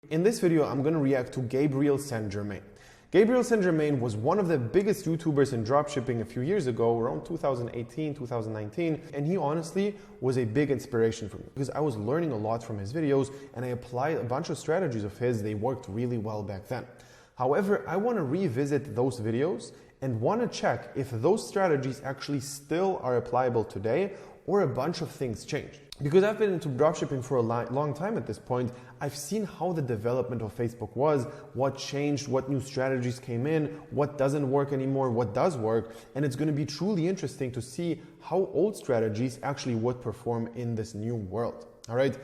In this video, I'm going to react to Gabriel St-Germain. Gabriel St-Germain was one of the biggest YouTubers in dropshipping a few years ago, around 2018, 2019, and he honestly was a big inspiration for me because I was learning a lot from his videos and I applied a bunch of strategies of his. They worked really well back then. However, I want to revisit those videos and want to check if those strategies actually still are applicable today or a bunch of things changed. Because I've been into dropshipping for a long time at this point, I've seen how the development of Facebook was, what changed, what new strategies came in, what doesn't work anymore, what does work, and it's going to be truly interesting to see how old strategies actually would perform in this new world. All right,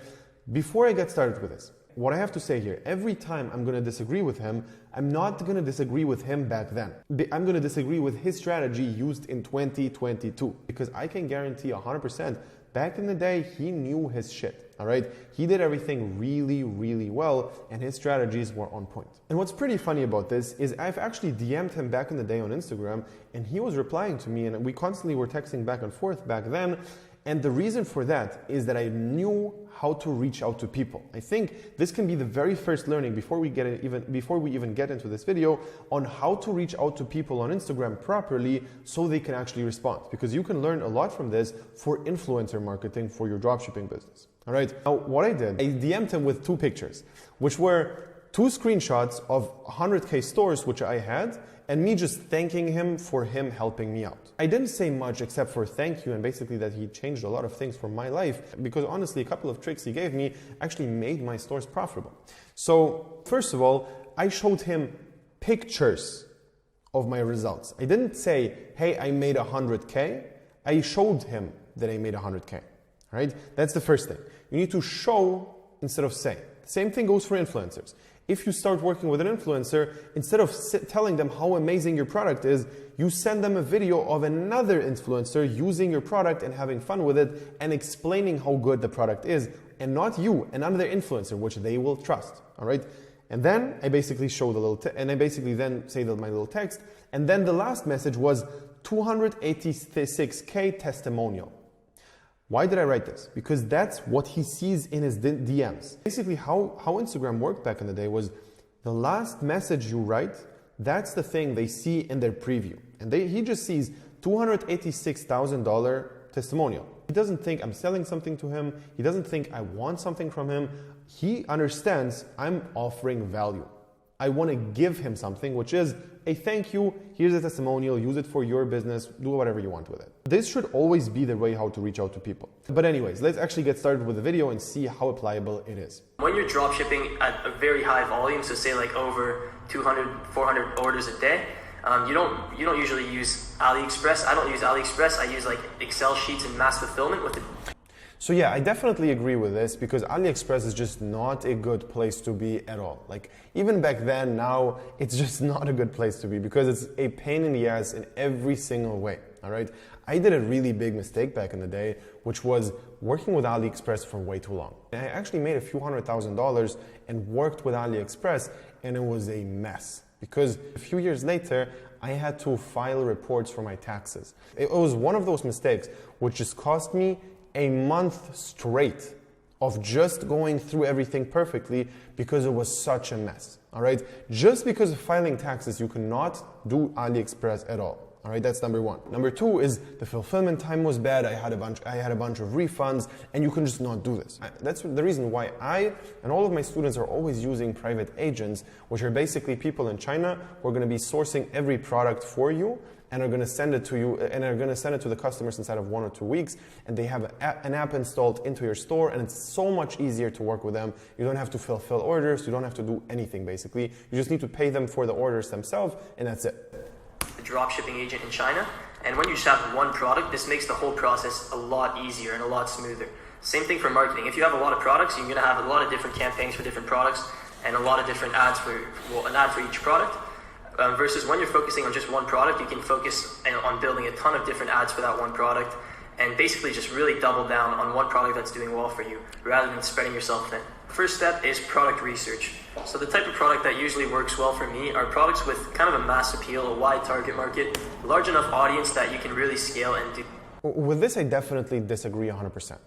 before I get started with this, what I have to say here, every time I'm going to disagree with him, I'm not going to disagree with him back then. I'm going to disagree with his strategy used in 2022 because I can guarantee 100% back in the day, he knew his shit, all right? He did everything really, really well, and his strategies were on point. And what's pretty funny about this is I've actually DM'd him back in the day on Instagram, and he was replying to me, and we constantly were texting back and forth back then. And the reason for that is that I knew how to reach out to people. I think this can be the very first learning before we even get into this video on how to reach out to people on Instagram properly so they can actually respond. Because you can learn a lot from this for influencer marketing for your dropshipping business. All right. Now, what I did, I DM'd him with two pictures, which were two screenshots of 100K stores which I had, and me just thanking him for him helping me out. I didn't say much except for thank you and basically that he changed a lot of things for my life because honestly, a couple of tricks he gave me actually made my stores profitable. So first of all, I showed him pictures of my results. I didn't say, hey, I made 100K. I showed him that I made 100K, all right? That's the first thing. You need to show instead of say. Same thing goes for influencers. If you start working with an influencer, instead of telling them how amazing your product is, you send them a video of another influencer using your product and having fun with it and explaining how good the product is, and not you, another influencer, which they will trust, all right? And then I basically show the little, and I basically then say my little text, and then the last message was 286K testimonial. Why did I write this? Because that's what he sees in his DMs. Basically, how Instagram worked back in the day was the last message you write, that's the thing they see in their preview. And he just sees $286,000 testimonial. He doesn't think I'm selling something to him. He doesn't think I want something from him. He understands I'm offering value. I want to give him something, which is a thank you, here's a testimonial, use it for your business, do whatever you want with it. This should always be the way how to reach out to people. But anyways, let's actually get started with the video and see how applicable it is. When you're dropshipping at a very high volume, so say like over 200, 400 orders a day, you don't usually use AliExpress. I don't use AliExpress. I use like Excel sheets and mass fulfillment with it. So yeah, I definitely agree with this because AliExpress is just not a good place to be at all. Like even back then, now it's just not a good place to be because it's a pain in the ass in every single way, all right? I did a really big mistake back in the day, which was working with AliExpress for way too long. I actually made a few $100,000 and worked with AliExpress and it was a mess because a few years later, I had to file reports for my taxes. It was one of those mistakes which just cost me a month straight of just going through everything perfectly because it was such a mess, all right? Just because of filing taxes, you cannot do AliExpress at all, all right? That's number one. Number two is the fulfillment time was bad. I had a bunch of refunds and you can just not do this. That's the reason why I and all of my students are always using private agents, which are basically people in China who are going to be sourcing every product for you and are going to send it to you and are going to send it to the customers inside of 1 or 2 weeks, and they have an app installed into your store and it's so much easier to work with them. You don't have to fulfill orders, you don't have to do anything basically. You just need to pay them for the orders themselves and that's it. The dropshipping agent in China, and when you just have one product, this makes the whole process a lot easier and a lot smoother. Same thing for marketing. If you have a lot of products, you're going to have a lot of different campaigns for different products and a lot of different ads an ad for each product. Versus when you're focusing on just one product, you can focus on building a ton of different ads for that one product and basically just really double down on one product that's doing well for you rather than spreading yourself thin. First step is product research. So the type of product that usually works well for me are products with kind of a mass appeal, a wide target market, large enough audience that you can really scale and do. With this, I definitely disagree 100%.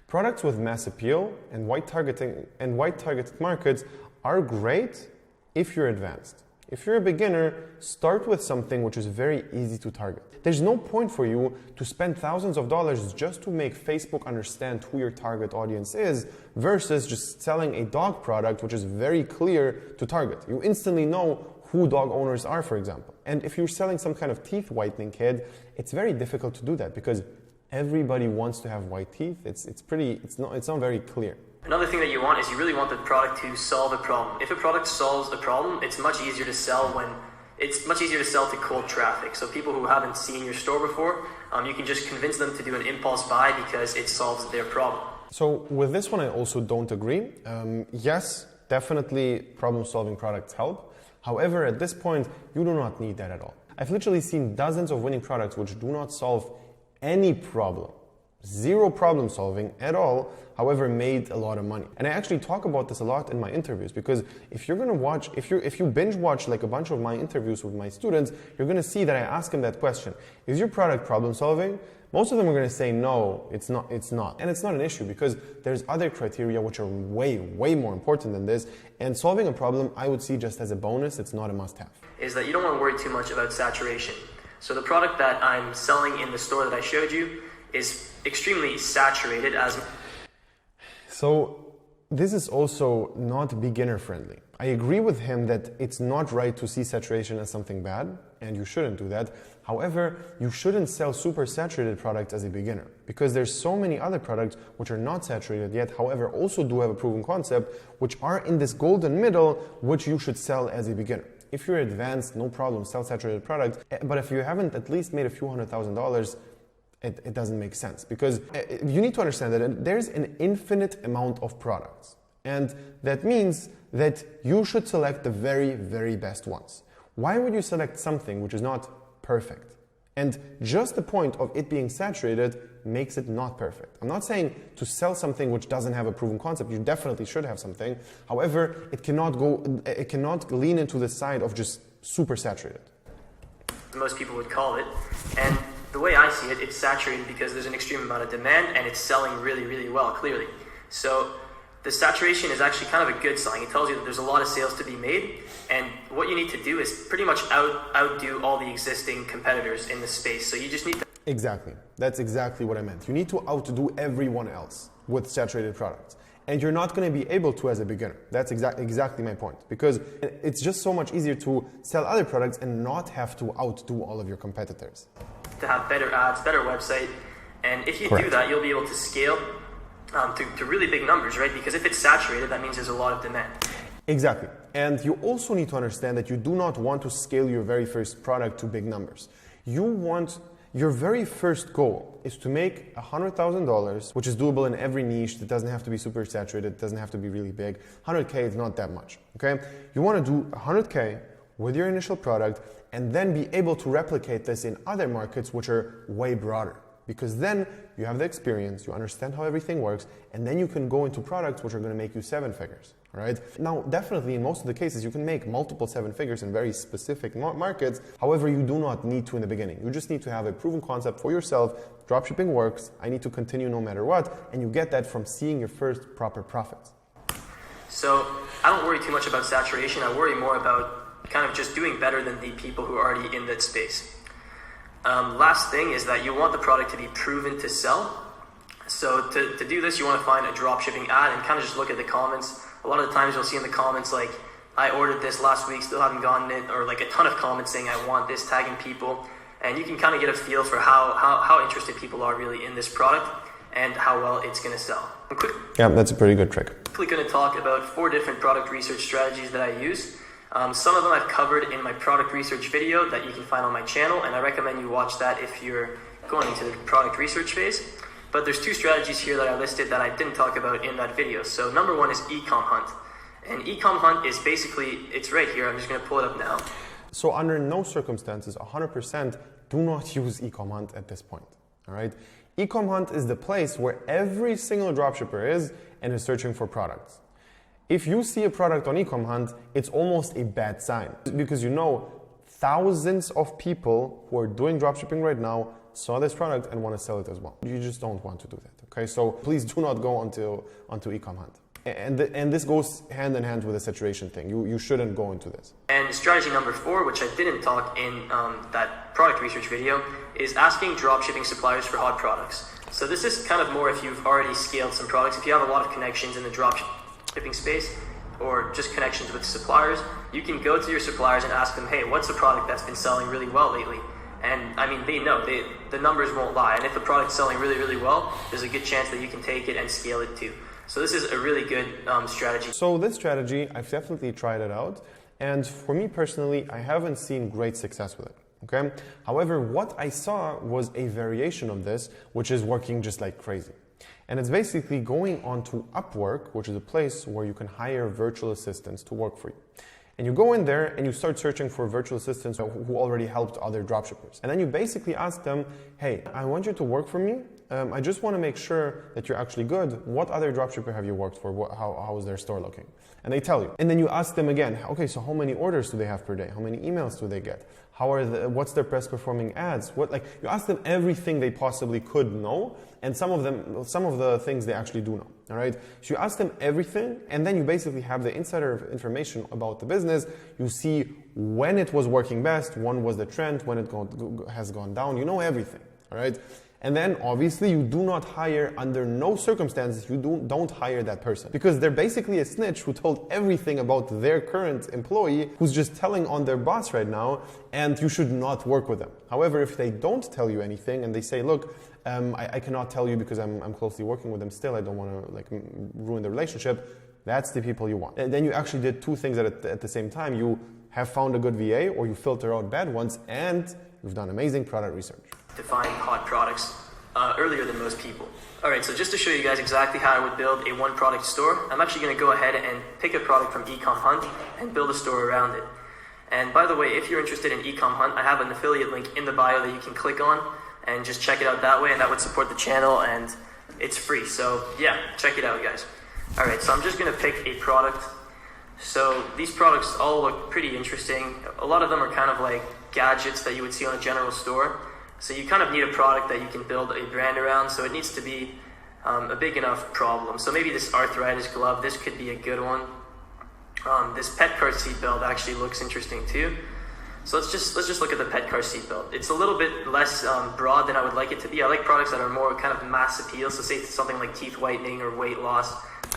Products with mass appeal and wide targeted markets are great if you're advanced. If you're a beginner, start with something which is very easy to target. There's no point for you to spend thousands of dollars just to make Facebook understand who your target audience is versus just selling a dog product which is very clear to target. You instantly know who dog owners are, for example. And if you're selling some kind of teeth whitening kit, it's very difficult to do that because everybody wants to have white teeth. It's not very clear. Another thing that you want is you really want the product to solve a problem. If a product solves a problem, it's much easier to sell to cold traffic. So people who haven't seen your store before, you can just convince them to do an impulse buy because it solves their problem. So with this one, I also don't agree. Yes, definitely problem-solving products help. However, at this point, you do not need that at all. I've literally seen dozens of winning products which do not solve any problem. Zero problem solving at all, however, made a lot of money. And I actually talk about this a lot in my interviews because if you binge watch like a bunch of my interviews with my students, you're gonna see that I ask them that question. Is your product problem solving? Most of them are gonna say no, it's not. And it's not an issue because there's other criteria which are way, way more important than this. And solving a problem, I would see just as a bonus, it's not a must-have. Is that you don't wanna worry too much about saturation. So the product that I'm selling in the store that I showed you is extremely saturated as... So this is also not beginner friendly. I agree with him that it's not right to see saturation as something bad, and you shouldn't do that. However, you shouldn't sell super saturated products as a beginner because there's so many other products which are not saturated yet, however, also do have a proven concept, which are in this golden middle, which you should sell as a beginner. If you're advanced, no problem, sell saturated products. But if you haven't at least made a few $100,000, it doesn't make sense because you need to understand that there's an infinite amount of products. And that means that you should select the very, very best ones. Why would you select something which is not perfect? And just the point of it being saturated makes it not perfect. I'm not saying to sell something which doesn't have a proven concept. You definitely should have something. However, it cannot lean into the side of just super saturated. Most people would call it. And the way I see it, it's saturated because there's an extreme amount of demand and it's selling really, really well, clearly. So the saturation is actually kind of a good sign. It tells you that there's a lot of sales to be made, and what you need to do is pretty much outdo all the existing competitors in the space. So you just need to... Exactly. That's exactly what I meant. You need to outdo everyone else with saturated products. And you're not going to be able to as a beginner. That's exactly my point. Because it's just so much easier to sell other products and not have to outdo all of your competitors. To have better ads, better website. And if you do that, you'll be able to scale to really big numbers, right? Because if it's saturated, that means there's a lot of demand. Exactly. And you also need to understand that you do not want to scale your very first product to big numbers. Your very first goal is to make $100,000, which is doable in every niche. That doesn't have to be super saturated. It doesn't have to be really big. 100K is not that much, okay? You want to do 100K with your initial product and then be able to replicate this in other markets which are way broader. Because then you have the experience, you understand how everything works, and then you can go into products which are going to make you 7 figures, right? Now, definitely in most of the cases, you can make multiple 7 figures in very specific markets. However, you do not need to in the beginning. You just need to have a proven concept for yourself. Dropshipping works. I need to continue no matter what. And you get that from seeing your first proper profits. So I don't worry too much about saturation. I worry more about kind of just doing better than the people who are already in that space. Last thing is that you want the product to be proven to sell. So to do this, you want to find a dropshipping ad and kind of just look at the comments. A lot of the times you'll see in the comments like, I ordered this last week, still haven't gotten it, or like a ton of comments saying I want this, tagging people. And you can kind of get a feel for how interested people are really in this product and how well it's going to sell. Yeah, that's a pretty good trick. I'm quickly going to talk about 4 different product research strategies that I use. Some of them I've covered in my product research video that you can find on my channel, and I recommend you watch that if you're going into the product research phase. But there's 2 strategies here that I listed that I didn't talk about in that video. So number 1 is e-com hunt. And e-com hunt is basically, it's right here, I'm just going to pull it up now. So under no circumstances, 100% do not use e-com hunt at this point, all right? E-com hunt is the place where every single dropshipper is and is searching for products. If you see a product on e-com hunt, it's almost a bad sign because you know thousands of people who are doing dropshipping right now saw this product and want to sell it as well. You just don't want to do that, okay? So please do not go onto e-com hunt. And this goes hand in hand with the saturation thing. You shouldn't go into this. And strategy number 4, which I didn't talk in that product research video, is asking dropshipping suppliers for hot products. So this is kind of more if you've already scaled some products. If you have a lot of connections in the dropshipping space, or just connections with suppliers, you can go to your suppliers and ask them, hey, what's a product that's been selling really well lately? And I mean, they know, the numbers won't lie. And if the product's selling really, really well, there's a good chance that you can take it and scale it too. So this is a really good strategy. So this strategy, I've definitely tried it out. And for me personally, I haven't seen great success with it. Okay. However, what I saw was a variation of this, which is working just like crazy. And it's basically going on to Upwork, which is a place where you can hire virtual assistants to work for you. And you go in there and you start searching for virtual assistants who already helped other dropshippers. And then you basically ask them, hey, I want you to work for me. I just want to make sure that you're actually good. What other dropshipper have you worked for? How is their store looking? And they tell you. And then you ask them again, okay, so how many orders do they have per day? How many emails do they get? What's their best performing ads? You ask them everything they possibly could know, and some of the things they actually do know. All right. So you ask them everything, and then you basically have the insider information about the business. You see when it was working best, when was the trend, when it has gone down. You know everything. All right. And then obviously you do not hire, under no circumstances, you don't hire that person, because they're basically a snitch who told everything about their current employee, who's just telling on their boss right now, and you should not work with them. However, if they don't tell you anything and they say, look, I cannot tell you because I'm closely working with them still, I don't want to ruin the relationship, that's the people you want. And then you actually did two things at the same time. You have found a good VA, or you filter out bad ones, and you've done amazing product research. To find hot products earlier than most people. Alright, so just to show you guys exactly how I would build a one product store, I'm actually going to go ahead and pick a product from Ecom Hunt and build a store around it. And by the way, if you're interested in Ecom Hunt, I have an affiliate link in the bio that you can click on and just check it out that way, and that would support the channel, and it's free. So yeah, check it out, guys. Alright, so I'm just going to pick a product. So these products all look pretty interesting. A lot of them are kind of like gadgets that you would see on a general store. So you kind of need a product that you can build a brand around, so it needs to be a big enough problem. So maybe this arthritis glove, this could be a good one. This pet car seat belt actually looks interesting too. So let's just look at the pet car seat belt. It's a little bit less broad than I would like it to be. I like products that are more kind of mass appeal, so say something like teeth whitening or weight loss.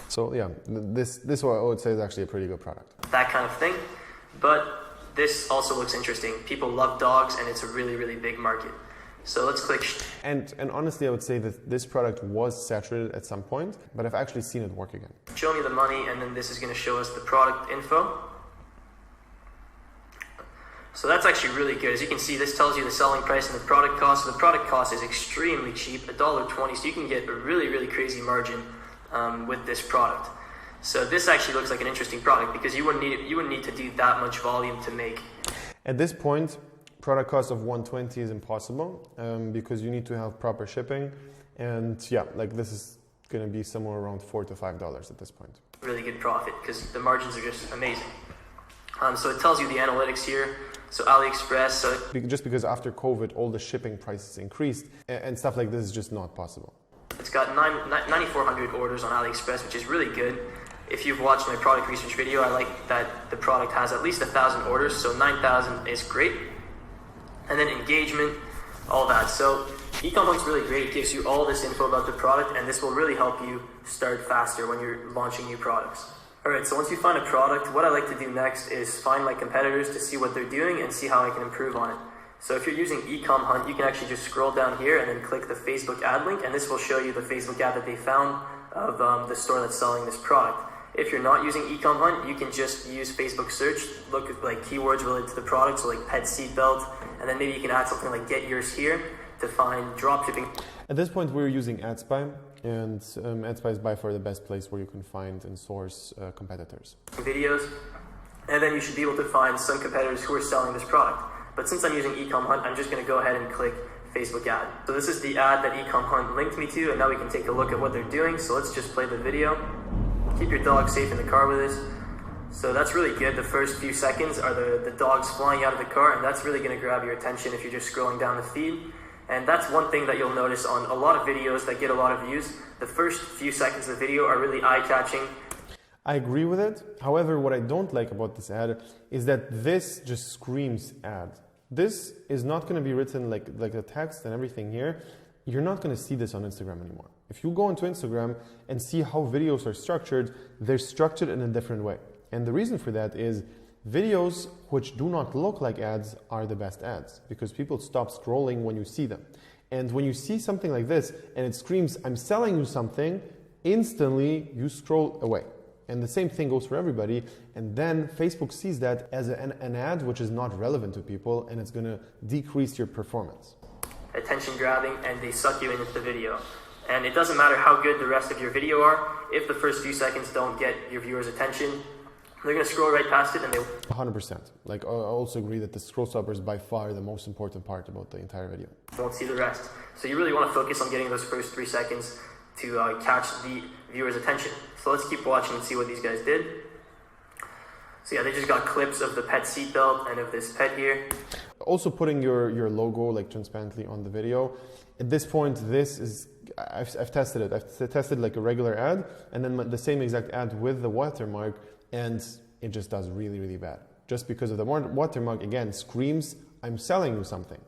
So yeah, this one I would say is actually a pretty good product. That kind of thing. But this also looks interesting. People love dogs, and it's a really, really big market. So let's click. And honestly, I would say that this product was saturated at some point, but I've actually seen it work again. Show me the money, and then this is going to show us the product info. So that's actually really good. As you can see, this tells you the selling price and the product cost. So the product cost is extremely cheap, $1.20. So you can get a really, really crazy margin with this product. So this actually looks like an interesting product, because you wouldn't need to do that much volume to make. At this point, product cost of $120 is impossible because you need to have proper shipping, and yeah, this is going to be somewhere around $4 to $5 at this point. Really good profit, because the margins are just amazing. So it tells you the analytics here. So AliExpress. Just because after COVID, all the shipping prices increased, and stuff like this is just not possible. It's got 9,400 orders on AliExpress, which is really good. If you've watched my product research video, I like that the product has at least 1,000 orders, so 9,000 is great. And then engagement, all that. So Ecom Hunt's really great. It gives you all this info about the product, and this will really help you start faster when you're launching new products. Alright, so once you find a product, what I like to do next is find my competitors to see what they're doing and see how I can improve on it. So if you're using Ecom Hunt, you can actually just scroll down here and then click the Facebook ad link, and this will show you the Facebook ad that they found of the store that's selling this product. If you're not using Ecom Hunt, you can just use Facebook search, look at keywords related to the product, so like pet seat belt, and then maybe you can add something like get yours here to find dropshipping. At this point, we're using AdSpy, and AdSpy is by far the best place where you can find and source competitors. Videos, and then you should be able to find some competitors who are selling this product. But since I'm using Ecom Hunt, I'm just going to go ahead and click Facebook ad. So this is the ad that Ecom Hunt linked me to, and now we can take a look at what they're doing. So let's just play the video. Keep your dog safe in the car with us. So that's really good. The first few seconds are the dogs flying out of the car, and that's really going to grab your attention if you're just scrolling down the feed. And that's one thing that you'll notice on a lot of videos that get a lot of views. The first few seconds of the video are really eye-catching, I agree with it. However, what I don't like about this ad is that this just screams ad. This is not going to be written like the text and everything here. You're not going to see this on Instagram anymore. If you go into Instagram and see how videos are structured, they're structured in a different way. And the reason for that is videos which do not look like ads are the best ads because people stop scrolling when you see them. And when you see something like this and it screams, I'm selling you something, instantly you scroll away. And the same thing goes for everybody. And then Facebook sees that as an ad which is not relevant to people and it's going to decrease your performance. Attention grabbing, and they suck you into the video. And it doesn't matter how good the rest of your video are, if the first few seconds don't get your viewers' attention, they're going to scroll right past it and they... 100%. Like, I also agree that the scroll stopper is by far the most important part about the entire video. Won't see the rest. So you really want to focus on getting those first 3 seconds to catch the viewer's attention. So let's keep watching and see what these guys did. So yeah, they just got clips of the pet seatbelt and of this pet here. Also putting your logo like transparently on the video. At this point, this is, I've tested it. I've tested like a regular ad and then the same exact ad with the watermark, and it just does really, really bad. Just because of the watermark, again, screams, I'm selling you something.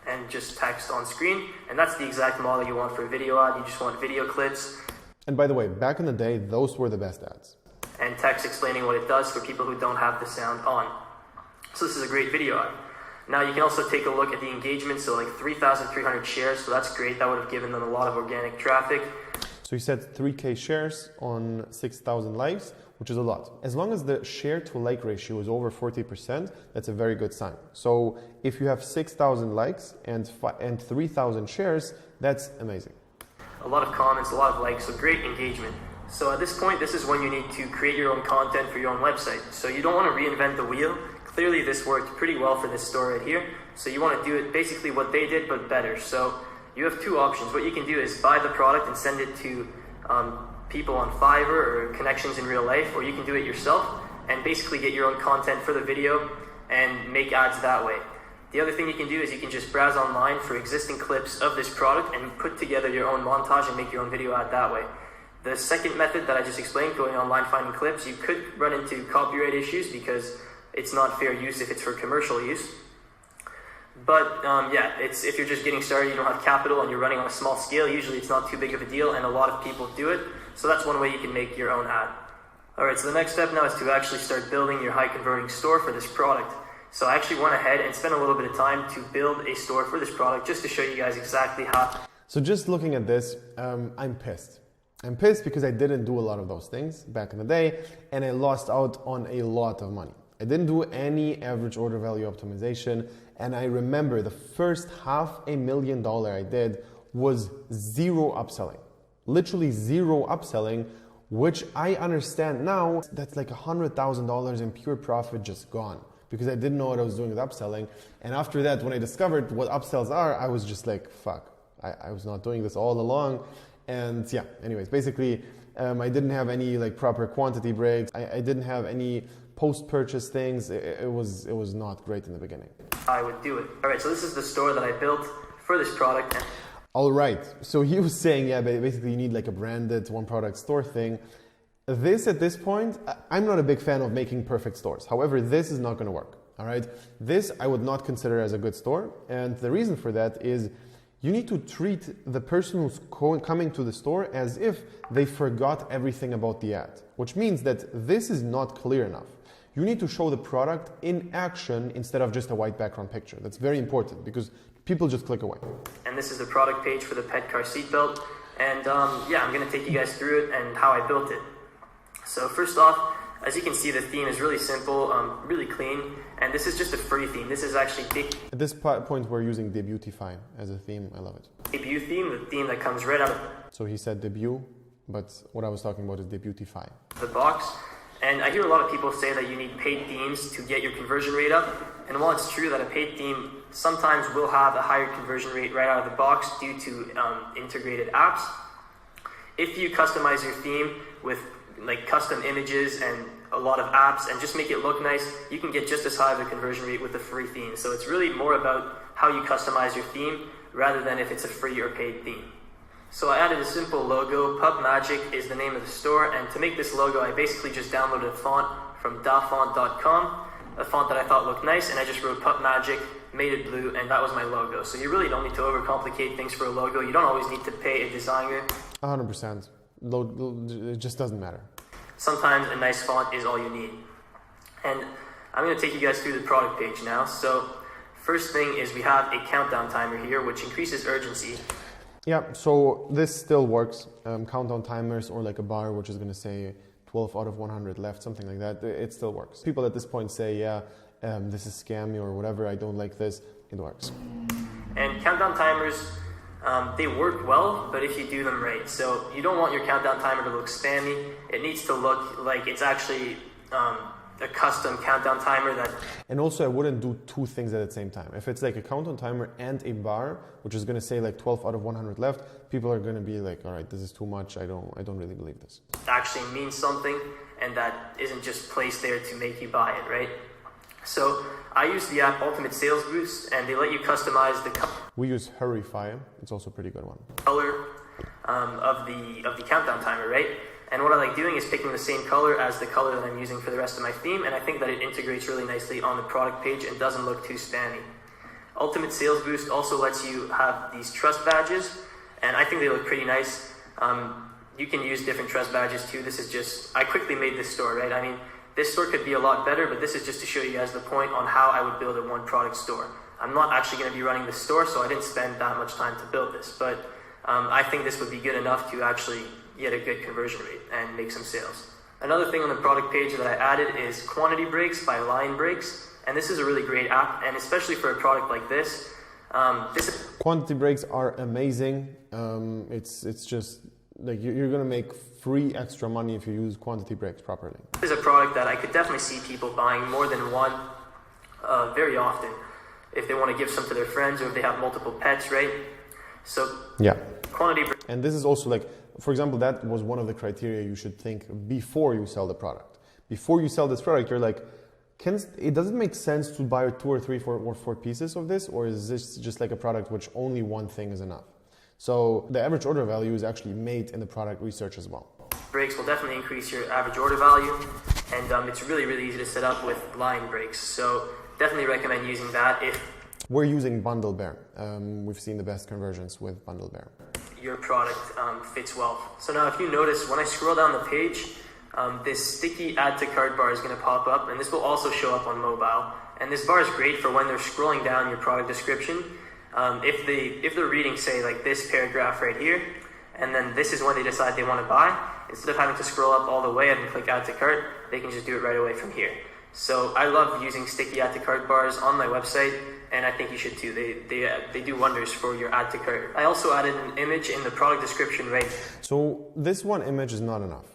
And just text on screen, and that's the exact model you want for a video ad. You just want video clips. And by the way, back in the day, those were the best ads. And text explaining what it does for people who don't have the sound on. So this is a great video ad. Now you can also take a look at the engagement, so like 3,300 shares, so that's great. That would have given them a lot of organic traffic. So you said 3K shares on 6,000 likes, which is a lot. As long as the share to like ratio is over 40%, that's a very good sign. So if you have 6,000 likes and 3,000 shares, that's amazing. A lot of comments, a lot of likes, so great engagement. So at this point, this is when you need to create your own content for your own website. So you don't want to reinvent the wheel. Clearly this worked pretty well for this store right here. So you want to do it basically what they did, but better. So you have 2 options. What you can do is buy the product and send it to people on Fiverr or connections in real life, or you can do it yourself and basically get your own content for the video and make ads that way. The other thing you can do is you can just browse online for existing clips of this product and put together your own montage and make your own video ad that way. The second method that I just explained, going online finding clips, you could run into copyright issues because it's not fair use if it's for commercial use. But yeah, if you're just getting started, you don't have capital and you're running on a small scale, usually it's not too big of a deal and a lot of people do it. So that's one way you can make your own ad. Alright, so the next step now is to actually start building your high converting store for this product. So I actually went ahead and spent a little bit of time to build a store for this product just to show you guys exactly how. So just looking at this, I'm pissed. I'm pissed because I didn't do a lot of those things back in the day and I lost out on a lot of money. I didn't do any average order value optimization, and I remember the first $500,000 I did was zero upselling. Literally zero upselling, which I understand now that's like $100,000 in pure profit just gone because I didn't know what I was doing with upselling. And after that, when I discovered what upsells are, I was just like, fuck, I was not doing this all along. And yeah, anyways, basically, I didn't have any like proper quantity breaks. I didn't have any post-purchase things. It was not great in the beginning. I would do it. All right, so this is the store that I built for this product. All right, so he was saying, yeah, basically you need like a branded one product store thing. At this point, I'm not a big fan of making perfect stores. However, this is not going to work. All right, this I would not consider as a good store. And the reason for that is you need to treat the person who's coming to the store as if they forgot everything about the ad, which means that this is not clear enough. You need to show the product in action instead of just a white background picture. That's very important because people just click away. And this is the product page for the pet car seatbelt. And yeah, I'm going to take you guys through it and how I built it. So first off, as you can see, the theme is really simple, really clean, and this is just a free theme. This is actually At this point, we're using Debutify as a theme. I love it. Debut theme, the theme that comes right out of So he said debut, but what I was talking about is Debutify. The box. And I hear a lot of people say that you need paid themes to get your conversion rate up. And while it's true that a paid theme sometimes will have a higher conversion rate right out of the box due to integrated apps, if you customize your theme with like custom images and a lot of apps and just make it look nice, you can get just as high of a conversion rate with a free theme. So it's really more about how you customize your theme rather than if it's a free or paid theme. So I added a simple logo. Pup Magic is the name of the store, and to make this logo, I basically just downloaded a font from dafont.com, a font that I thought looked nice, and I just wrote Pup Magic, made it blue, and that was my logo. So you really don't need to overcomplicate things for a logo. You don't always need to pay a designer. 100%. It just doesn't matter. Sometimes a nice font is all you need. And I'm going to take you guys through the product page now. So first thing is we have a countdown timer here, which increases urgency. Yeah, so this still works. Countdown timers or like a bar, which is going to say 12 out of 100 left, something like that. It still works. People at this point say, yeah, this is scammy or whatever, I don't like this. It works. And countdown timers, they work well, but if you do them right. So you don't want your countdown timer to look spammy. It needs to look like it's actually a custom countdown timer that... And also I wouldn't do two things at the same time. If it's like a countdown timer and a bar, which is going to say like 12 out of 100 left, people are going to be like, all right, this is too much. I don't really believe this. Actually means something, and that isn't just placed there to make you buy it, right? So I use the app Ultimate Sales Boost, and they let you customize the We use Hurryfy. It's also a pretty good one. Color of the countdown timer, right? And what I like doing is picking the same color as the color that I'm using for the rest of my theme, and I think that it integrates really nicely on the product page and doesn't look too spammy. Ultimate Sales Boost also lets you have these trust badges, and I think they look pretty nice. You can use different trust badges too. This is just, I quickly made this store, right? I mean, this store could be a lot better, but this is just to show you guys the point on how I would build a one product store. I'm not actually going to be running the store, so I didn't spend that much time to build this, but I think this would be good enough to actually get a good conversion rate and make some sales. Another thing on the product page that I added is Quantity Breaks by Lion Breaks, and this is a really great app, and especially for a product like this. Quantity breaks are amazing. It's just like you're gonna make free extra money if you use quantity breaks properly. This is a product that I could definitely see people buying more than one very often if they want to give some to their friends or if they have multiple pets, right? So yeah, quantity breaks. And this is also like, for example, that was one of the criteria you should think before you sell the product. Before you sell this product, you're like, does it make sense to buy 2 or 3 or 4 pieces of this, or is this just like a product which only one thing is enough? So the average order value is actually made in the product research as well. Breaks will definitely increase your average order value, and it's really, really easy to set up with Lion Breaks. So definitely recommend using that if we're using Bundle Bear. We've seen the best conversions with Bundle Bear. Your product fits well. So now if you notice, when I scroll down the page, this sticky add to cart bar is going to pop up, and this will also show up on mobile. And this bar is great for when they're scrolling down your product description. If they're reading, say, like this paragraph right here, and then this is when they decide they want to buy, instead of having to scroll up all the way and click add to cart, they can just do it right away from here. So I love using sticky add to cart bars on my website, and I think you should too. They do wonders for your add to cart. I also added an image in the product description right. So this one image is not enough.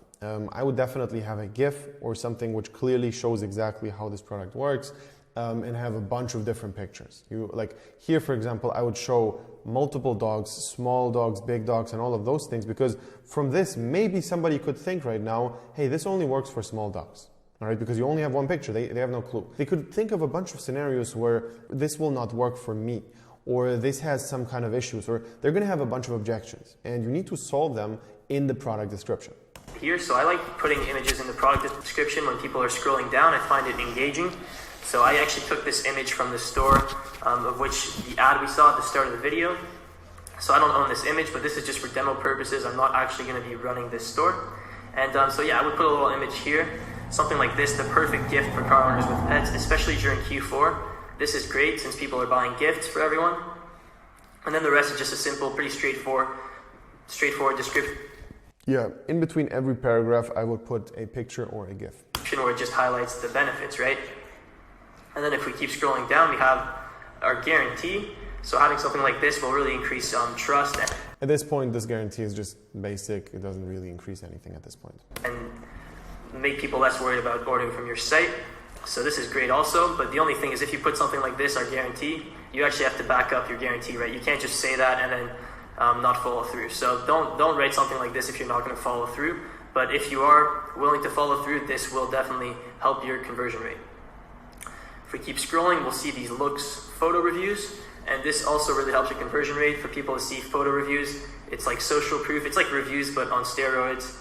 I would definitely have a GIF or something which clearly shows exactly how this product works, and have a bunch of different pictures. Like here, for example, I would show multiple dogs, small dogs, big dogs, and all of those things, because from this, maybe somebody could think right now, hey, this only works for small dogs. All right, because you only have one picture, they have no clue. They could think of a bunch of scenarios where this will not work for me, or this has some kind of issues, or they're going to have a bunch of objections, and you need to solve them in the product description. Here, so I like putting images in the product description when people are scrolling down. I find it engaging. So I actually took this image from the store, of which the ad we saw at the start of the video. So I don't own this image, but this is just for demo purposes. I'm not actually going to be running this store. And so yeah, I would put a little image here. Something like this, the perfect gift for car owners with pets, especially during Q4. This is great since people are buying gifts for everyone. And then the rest is just a simple, pretty straightforward description. Yeah, in between every paragraph, I would put a picture or a GIF. Where it just highlights the benefits, right? And then if we keep scrolling down, we have our guarantee. So having something like this will really increase trust. At this point, this guarantee is just basic. It doesn't really increase anything at this point. And make people less worried about ordering from your site. So this is great also, but the only thing is if you put something like this, our guarantee, you actually have to back up your guarantee, right? You can't just say that and then not follow through. So don't write something like this if you're not going to follow through. But if you are willing to follow through, this will definitely help your conversion rate. If we keep scrolling, we'll see these looks photo reviews. And this also really helps your conversion rate for people to see photo reviews. It's like social proof. It's like reviews, but on steroids.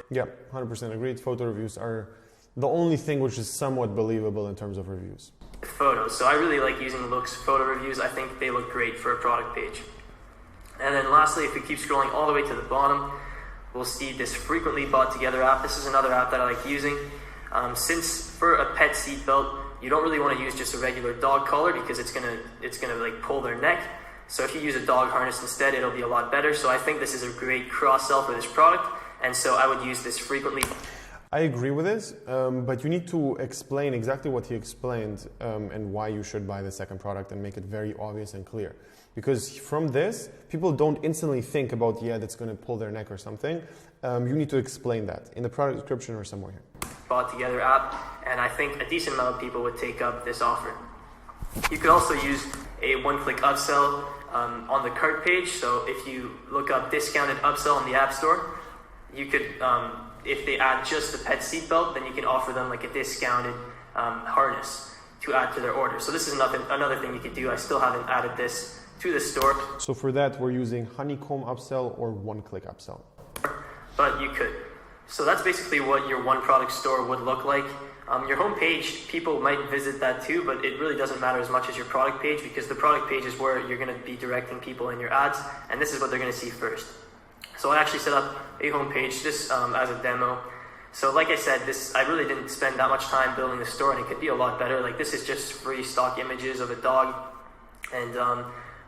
Yeah, 100% agreed. Photo reviews are the only thing which is somewhat believable in terms of reviews. Photos. So I really like using Look's photo reviews. I think they look great for a product page. And then lastly, if we keep scrolling all the way to the bottom, we'll see this frequently bought together app. This is another app that I like using. Since for a pet seatbelt, you don't really want to use just a regular dog collar because it's gonna like pull their neck. So if you use a dog harness instead, it'll be a lot better. So I think this is a great cross-sell for this product. And so I would use this frequently. I agree with this, but you need to explain exactly what he explained and why you should buy the second product and make it very obvious and clear. Because from this, people don't instantly think about, yeah, that's going to pull their neck or something. You need to explain that in the product description or somewhere here. Bought together app, and I think a decent amount of people would take up this offer. You could also use a one-click upsell on the cart page. So if you look up discounted upsell in the App Store, you could, if they add just the pet seatbelt, then you can offer them like a discounted harness to add to their order. So this is another thing you could do. I still haven't added this to the store. So for that, we're using honeycomb upsell or one-click upsell. But you could. So that's basically what your one product store would look like. Your home page, people might visit that too, but it really doesn't matter as much as your product page because the product page is where you're going to be directing people in your ads, and this is what they're going to see first. So I actually set up a home page just as a demo. So like I said, I really didn't spend that much time building the store, and it could be a lot better. Like this is just free stock images of a dog, and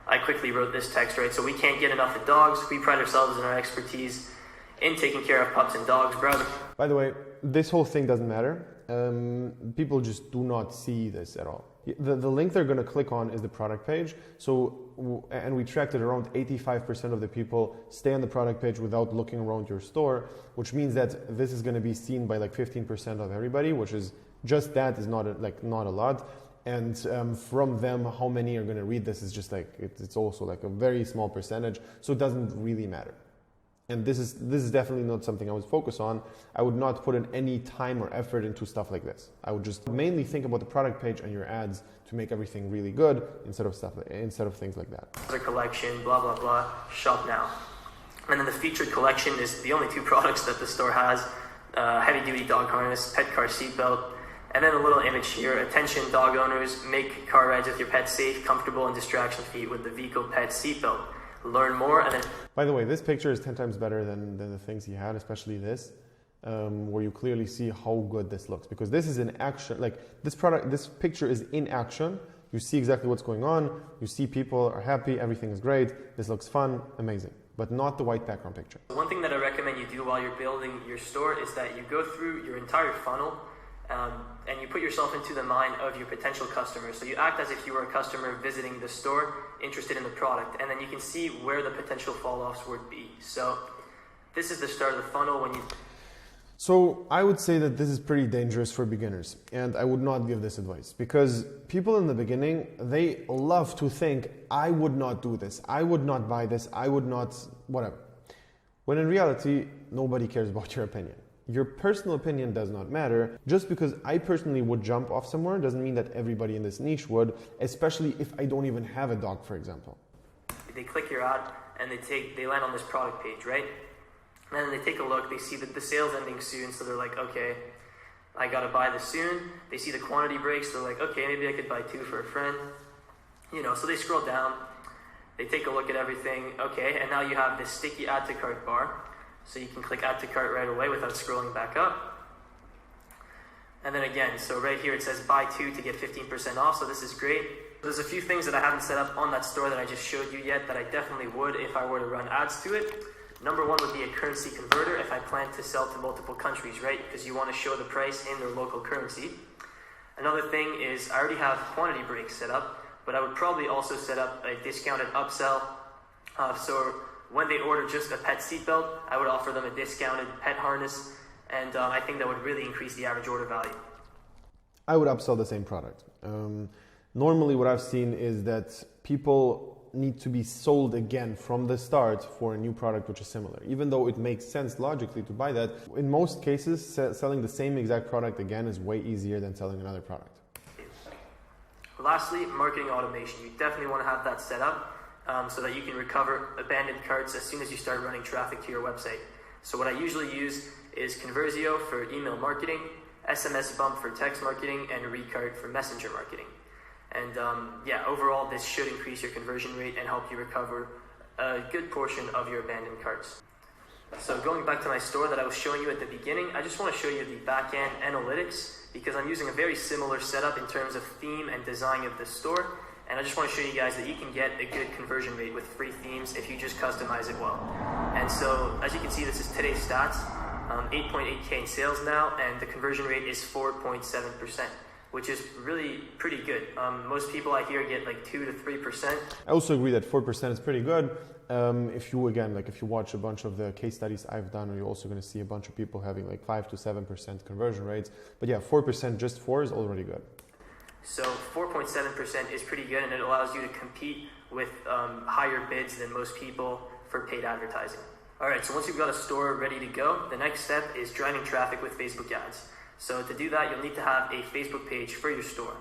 I quickly wrote this text, right? So we can't get enough of dogs. We pride ourselves in our expertise in taking care of pups and dogs. By the way, this whole thing doesn't matter. People just do not see this at all. The link they're going to click on is the product page. And we tracked it around 85% of the people stay on the product page without looking around your store, which means that this is going to be seen by like 15% of everybody, which is just that is not a lot. And from them, how many are going to read this is just like, it's also like a very small percentage. So it doesn't really matter. And this is definitely not something I would focus on. I would not put in any time or effort into stuff like this. I would just mainly think about the product page and your ads to make everything really good instead of things like that. Their collection, blah, blah, blah, shop now. And then the featured collection is the only two products that the store has. Heavy duty dog harness, pet car seatbelt, and then a little image here. Attention dog owners, make car rides with your pet safe, comfortable, and distraction-free with the Vico pet seatbelt. Learn more and then... By the way, this picture is 10 times better than the things he had, especially this, where you clearly see how good this looks. Because this is in action, like this picture is in action. You see exactly what's going on. You see people are happy, everything is great. This looks fun, amazing. But not the white background picture. One thing that I recommend you do while you're building your store is that you go through your entire funnel and you put yourself into the mind of your potential customers. So you act as if you were a customer visiting the store, interested in the product, and then you can see where the potential fall-offs would be. So this is the start of the funnel when you... So I would say that this is pretty dangerous for beginners, and I would not give this advice because people in the beginning, they love to think, I would not do this, I would not buy this, I would not, whatever. When in reality, nobody cares about your opinion. Your personal opinion does not matter. Just because I personally would jump off somewhere doesn't mean that everybody in this niche would, especially if I don't even have a dog, for example. They click your ad and they land on this product page, right? And then they take a look, they see that the sale's ending soon, so they're like, okay, I gotta buy this soon. They see the quantity breaks, they're like, okay, maybe I could buy 2 for a friend. So they scroll down, they take a look at everything, okay, and now you have this sticky add to cart bar. So you can click add to cart right away without scrolling back up. And then again, so right here it says buy 2 to get 15% off, so this is great. There's a few things that I haven't set up on that store that I just showed you yet that I definitely would if I were to run ads to it. Number 1 would be a currency converter if I plan to sell to multiple countries, right? Because you want to show the price in their local currency. Another thing is I already have quantity breaks set up, but I would probably also set up a discounted upsell. So when they order just a pet seatbelt, I would offer them a discounted pet harness, and I think that would really increase the average order value. I would upsell the same product. Normally what I've seen is that people need to be sold again from the start for a new product which is similar. Even though it makes sense logically to buy that, in most cases, selling the same exact product again is way easier than selling another product. Lastly, marketing automation. You definitely want to have that set up so that you can recover abandoned carts as soon as you start running traffic to your website. So what I usually use is Conversio for email marketing, SMS Bump for text marketing, and Recart for messenger marketing. And overall, this should increase your conversion rate and help you recover a good portion of your abandoned carts. So going back to my store that I was showing you at the beginning, I just want to show you the back-end analytics because I'm using a very similar setup in terms of theme and design of the store. And I just want to show you guys that you can get a good conversion rate with free themes if you just customize it well. And so, as you can see, this is today's stats. 8.8K in sales now, and the conversion rate is 4.7%, which is really pretty good. Most people I hear get like 2 to 3%. I also agree that 4% is pretty good. If you watch a bunch of the case studies I've done, you're also going to see a bunch of people having like 5 to 7% conversion rates. But yeah, 4%, just 4 is already good. So 4.7% is pretty good, and it allows you to compete with higher bids than most people for paid advertising. All right, so once you've got a store ready to go, the next step is driving traffic with Facebook ads. So to do that, you'll need to have a Facebook page for your store.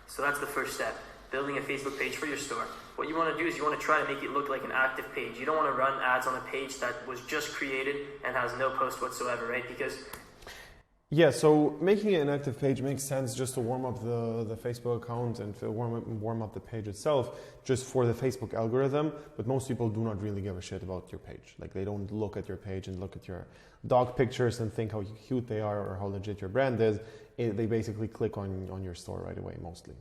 So that's the first step, building a Facebook page for your store. What you want to do is you want to try to make it look like an active page. You don't want to run ads on a page that was just created and has no post whatsoever, right? Because yeah, so making it an active page makes sense just to warm up the Facebook account and to warm up the page itself just for the Facebook algorithm, but most people do not really give a shit about your page. Like they don't look at your page and look at your dog pictures and think how cute they are or how legit your brand is. They basically click on your store right away mostly.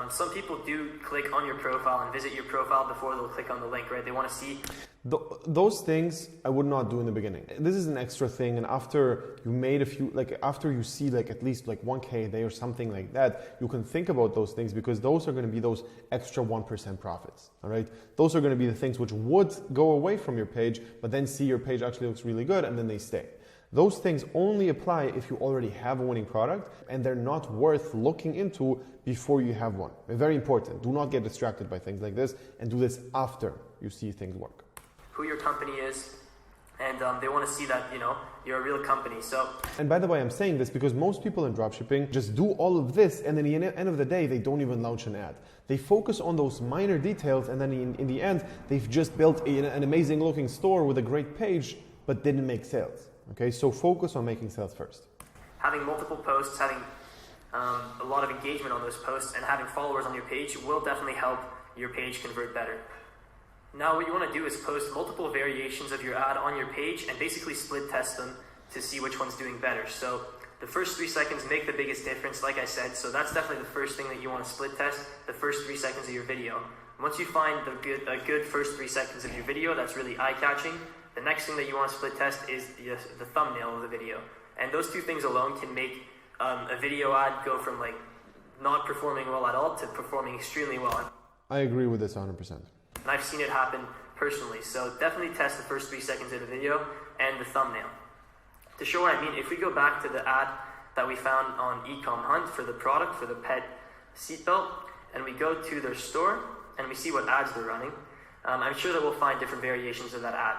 Some people do click on your profile and visit your profile before they'll click on the link, right? They want to see. Those things I would not do in the beginning. This is an extra thing, and after you made a few, like after you see like at least like 1K a day or something like that, you can think about those things because those are going to be those extra 1% profits, all right? Those are going to be the things which would go away from your page, but then see your page actually looks really good and then they stay. Those things only apply if you already have a winning product and they're not worth looking into before you have one. Very important. Do not get distracted by things like this and do this after you see things work. Who your company is, and they want to see that, you're a real company. So. And by the way, I'm saying this because most people in dropshipping just do all of this and then at the end of the day, they don't even launch an ad. They focus on those minor details and then in the end, they've just built an amazing looking store with a great page, but didn't make sales. Okay, so focus on making sales first. Having multiple posts, having a lot of engagement on those posts, and having followers on your page will definitely help your page convert better. Now what you want to do is post multiple variations of your ad on your page and basically split test them to see which one's doing better. So the first 3 seconds make the biggest difference, like I said, so that's definitely the first thing that you want to split test, the first 3 seconds of your video. Once you find a good first 3 seconds of your video that's really eye-catching, the next thing that you want to split test is the thumbnail of the video. And those 2 things alone can make a video ad go from like not performing well at all to performing extremely well. I agree with this 100%. And I've seen it happen personally. So definitely test the first 3 seconds of the video and the thumbnail. To show what I mean, if we go back to the ad that we found on Ecom Hunt for the product, for the pet seatbelt, and we go to their store and we see what ads they're running, I'm sure that we'll find different variations of that ad.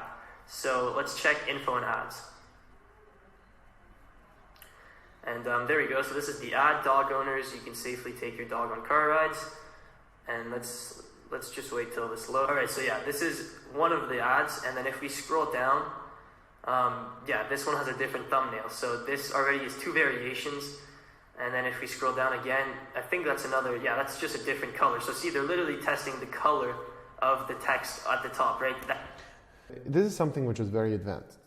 So let's check info and ads. And there we go. So this is the ad, dog owners. You can safely take your dog on car rides. And let's just wait till this loads. All right, so yeah, this is one of the ads. And then if we scroll down, this one has a different thumbnail. So this already is 2 variations. And then if we scroll down again, I think that's another, that's just a different color. So see, they're literally testing the color of the text at the top, right? This is something which is very advanced.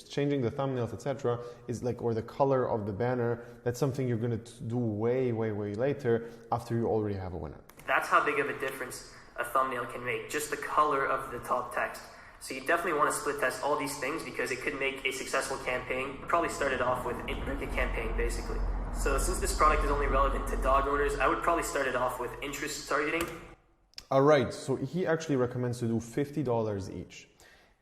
Changing the thumbnails, etc., is like, or the color of the banner, that's something you're going to do way, way, way later after you already have a winner. That's how big of a difference a thumbnail can make, just the color of the top text. So you definitely want to split test all these things because it could make a successful campaign. You probably started off with a campaign, basically. So since this product is only relevant to dog owners, I would probably start it off with interest targeting. All right, so he actually recommends to do $50 each.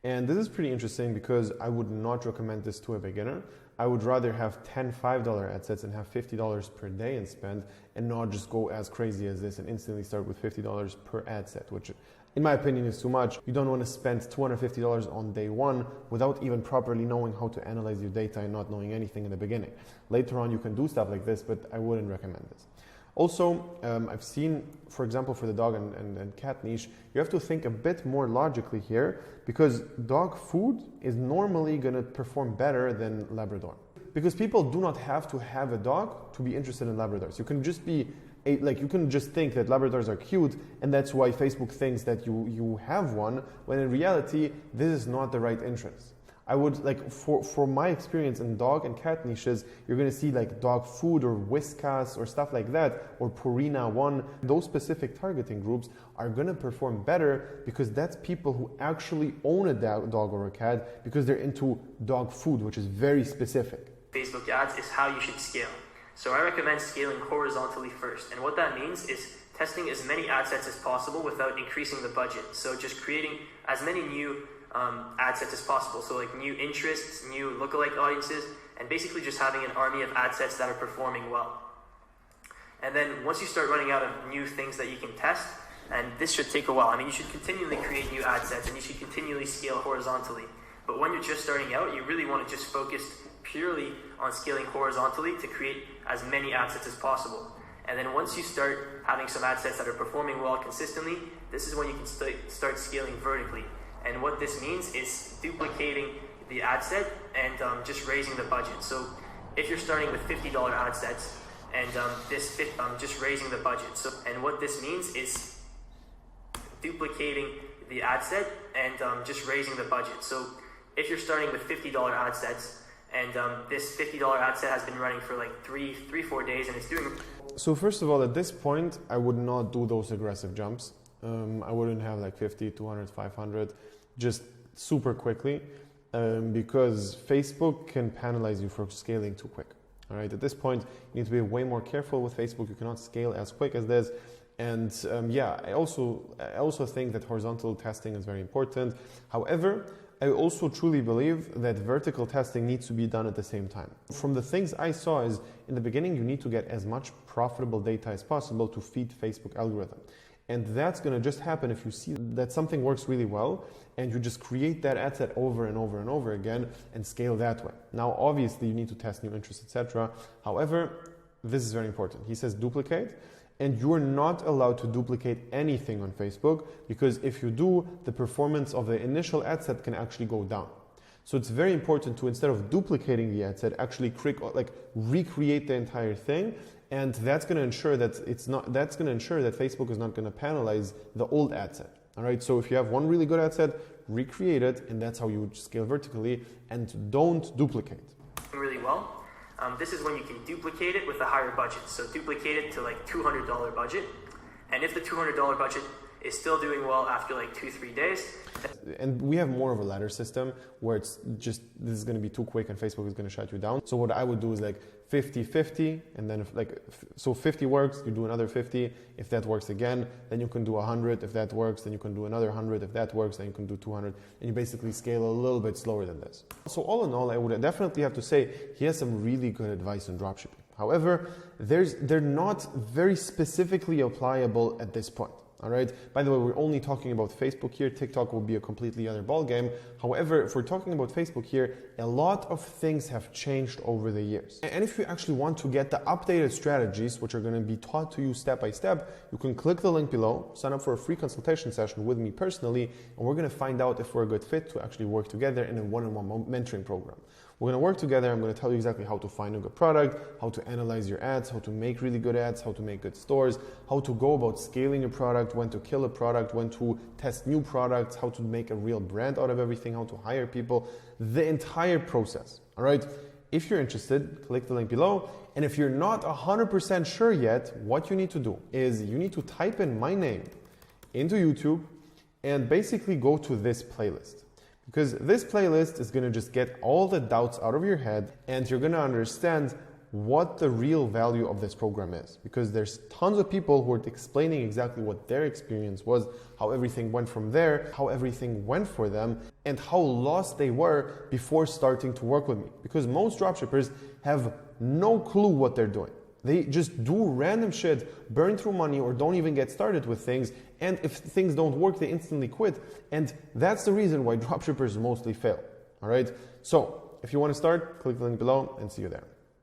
And this is pretty interesting because I would not recommend this to a beginner. I would rather have 10 $5 ad sets and have $50 per day and spend and not just go as crazy as this and instantly start with $50 per ad set, which in my opinion is too much. You don't want to spend $250 on day one without even properly knowing how to analyze your data and not knowing anything in the beginning. Later on you can do stuff like this, but I wouldn't recommend this. Also, I've seen, for example, for the dog and cat niche, you have to think a bit more logically here, because dog food is normally going to perform better than Labrador. Because people do not have to have a dog to be interested in Labradors. You can just be you can just think that Labradors are cute, and that's why Facebook thinks that you have one, when in reality, this is not the right interest. I would, for my experience in dog and cat niches, you're going to see like dog food or Whiskas or stuff like that, or Purina One. Those specific targeting groups are going to perform better because that's people who actually own a dog or a cat because they're into dog food, which is very specific. Facebook ads is how you should scale. So I recommend scaling horizontally first. And what that means is testing as many ad sets as possible without increasing the budget. So just creating as many new ad sets as possible. So like new interests, new lookalike audiences, and basically just having an army of ad sets that are performing well. And then once you start running out of new things that you can test, and this should take a while. I mean, you should continually create new ad sets and you should continually scale horizontally. But when you're just starting out, you really want to just focus purely on scaling horizontally to create as many ad sets as possible. And then once you start having some ad sets that are performing well consistently, this is when you can start scaling vertically. And what this means is duplicating the ad set and just raising the budget. So if you're starting with $50 ad sets and just raising the budget. So, and what this means is duplicating the ad set and just raising the budget. So if you're starting with $50 ad sets and this $50 ad set has been running for like 3-4 days and it's doing... So first of all, at this point, I would not do those aggressive jumps. I wouldn't have like 50, 200, 500, just super quickly, because Facebook can penalize you for scaling too quick. All right, at this point, you need to be way more careful with Facebook. You cannot scale as quick as this. And I also think that horizontal testing is very important. However, I also truly believe that vertical testing needs to be done at the same time. From the things I saw is, in the beginning, you need to get as much profitable data as possible to feed Facebook algorithm. And that's going to just happen if you see that something works really well and you just create that ad set over and over and over again and scale that way. Now, obviously, you need to test new interests, etc. However, this is very important. He says duplicate. And you're not allowed to duplicate anything on Facebook, because if you do, the performance of the initial ad set can actually go down. So it's very important to, instead of duplicating the ad set, actually recreate the entire thing, and that's going to ensure that Facebook is not going to penalize the old ad set. All right. So if you have one really good ad set, recreate it, and that's how you scale vertically, and don't duplicate. Really well. This is when you can duplicate it with a higher budget. So duplicate it to like $200 budget. And if the $200 budget is still doing well after like 2-3 days. And we have more of a ladder system where it's just, this is going to be too quick and Facebook is going to shut you down. So what I would do is like 50-50, and then so 50 works, you do another 50. If that works again, then you can do 100. If that works, then you can do another 100. If that works, then you can do 200. And you basically scale a little bit slower than this. So all in all, I would definitely have to say he has some really good advice on dropshipping. However, they're not very specifically applicable at this point. All right. By the way, we're only talking about Facebook here. TikTok will be a completely other ballgame. However, if we're talking about Facebook here, a lot of things have changed over the years. And if you actually want to get the updated strategies, which are going to be taught to you step by step, you can click the link below, sign up for a free consultation session with me personally, and we're going to find out if we're a good fit to actually work together in a one-on-one mentoring program. We're going to work together. I'm going to tell you exactly how to find a good product, how to analyze your ads, how to make really good ads, how to make good stores, how to go about scaling your product, when to kill a product, when to test new products, how to make a real brand out of everything, how to hire people, the entire process. All right. If you're interested, click the link below. And if you're not 100% sure yet, what you need to do is you need to type in my name into YouTube and basically go to this playlist. Because this playlist is going to just get all the doubts out of your head, and you're going to understand what the real value of this program is. Because there's tons of people who are explaining exactly what their experience was, how everything went from there, how everything went for them, and how lost they were before starting to work with me. Because most dropshippers have no clue what they're doing. They just do random shit, burn through money, or don't even get started with things. And if things don't work, they instantly quit. And that's the reason why dropshippers mostly fail. All right. So if you want to start, click the link below and see you there.